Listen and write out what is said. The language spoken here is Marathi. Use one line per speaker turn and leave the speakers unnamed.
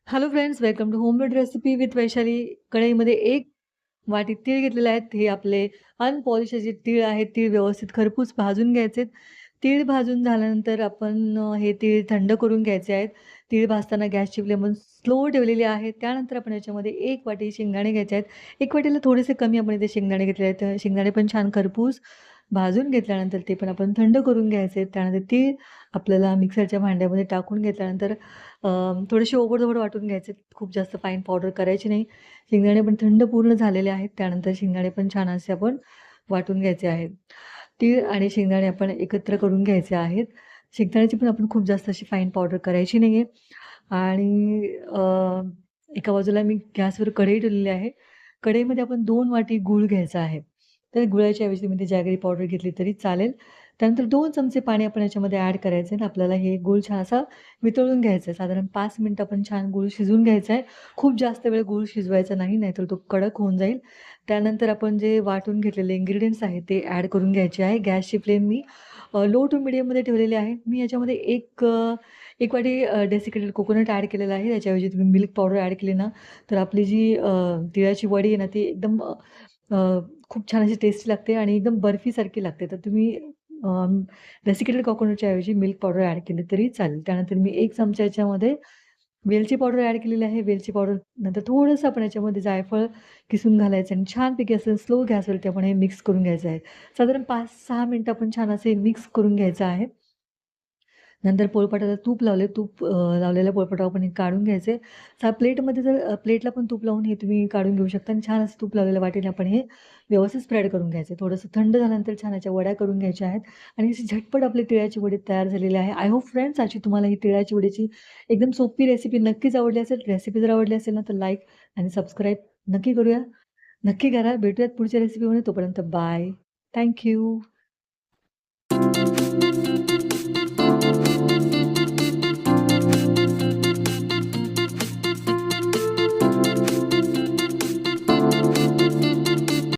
Hello friends, welcome to homemade recipe with Vaishali. कढईमध्ये एक वाटी तीळ घेतलेले आहेत. हे आपले अनपॉलिश जे तीळ आहेत, तीळ व्यवस्थित खरपूस भाजून घ्यायचे. तीळ भाजून झाल्यानंतर आपण हे तीळ थंड करून घ्यायचे आहेत. तीळ भाजताना गॅसची फ्लेम स्लो ठेवलेली आहे. त्यानंतर आपण याच्यामध्ये एक वाटी शेंगदाणे घ्यायचे आहेत. एक वाटीला थोडेसे कमी आपण इथे शेंगदाणे घेतले आहेत. शेंगदाणे पण छान खरपूस भाजून घेतल्यानंतर ते पण आपण थंड करून घ्यायचे. त्यानंतर तीळ आपल्याला मिक्सरच्या भांड्यामध्ये टाकून घेतल्यानंतर थोडेसे ओबड-धोबड वाटून घ्यायचे. खूप जास्त फाईन पावडर करायची नाही. शेंगदाणे पण थंड पूर्ण झालेले आहेत. त्यानंतर शेंगदाणे पण छान असे आपण वाटून घ्यायचे आहेत. तीळ आणि शेंगदाणे आपण एकत्र करून घ्यायचे आहेत. शेंगदाण्याची पण आपण खूप जास्त अशी फाईन पावडर करायची नाही आहे. आणि एका बाजूला मी गॅसवर कढई ठेवलेली आहे. कढईमध्ये आपण 2 वाटी गूळ घ्यायचा आहे. तर गुळाच्या ऐवजी तुम्ही जॅगरी पावडर घेतली तरी चालेल. त्यानंतर 2 चमचे पाणी आपण याच्यामध्ये ॲड करायचं आहे. आपल्याला हे गूळ छान असा वितळून घ्यायचं आहे. साधारण 5 मिनिटं आपण छान गूळ शिजवून घ्यायचा आहे. खूप जास्त वेळ गूळ शिजवायचा नाही, नाहीतर तो कडक होऊन जाईल. त्यानंतर आपण जे वाटून घेतलेले इन्ग्रीडियंट्स आहेत ते ॲड करून घ्यायचे आहे. गॅसची फ्लेम मी लो टू मीडियममध्ये ठेवलेली आहे. मी याच्यामध्ये एक वाटी डेसिकेटेड कोकोनट ॲड केलेला आहे. त्याच्याऐवजी तुम्ही मिल्क पावडर ॲड केली ना, तर आपली जी तिळाची वडी आहे ना, ती एकदम अ, खूप छान अशी टेस्टी लागते आणि एकदम बर्फीसारखी लागते. तर तुम्ही डेसिकेटेड कोकोनटच्या ऐवजी मिल्क पावडर ॲड केली तरी चालेल. त्यानंतर मी 1 चमचा याच्यामध्ये वेलची पावडर ॲड केलेली आहे. वेलची पावडर नंतर थोडंसं आपण याच्यामध्ये जायफळ किसून घालायचं आणि छानपैकी असं स्लो गॅसवरती आपण हे मिक्स करून घ्यायचं आहे. साधारण 5-6 मिनिटं आपण छान असे मिक्स करून घ्यायचं आहे. नंतर पोळपाटाला तूप लावले. लावलेल्या पोळपाटावर आपण हे काढून घ्यायचे. प्लेटमध्ये जर प्लेटला पण तूप लावून हे तुम्ही काढून घेऊ शकता आणि छान असं तूप लावलेल्या वाटीने आपण हे व्यवस्थित स्प्रेड करून घ्यायचं. थोडंसं थंड झाल्यानंतर छान याच्या वड्या करून घ्यायच्या आहेत आणि अशी झटपट आपली तिळाची वडी तयार झालेली आहे. आय होप फ्रेंड्स आजची तुम्हाला ही तिळाची वडीची एकदम सोपी रेसिपी नक्कीच आवडली असेल. रेसिपी जर आवडली असेल ना, तर लाईक आणि सबस्क्राईब नक्की करूया. नक्की करा. भेटूयात पुढच्या रेसिपीमध्ये. तोपर्यंत बाय. थँक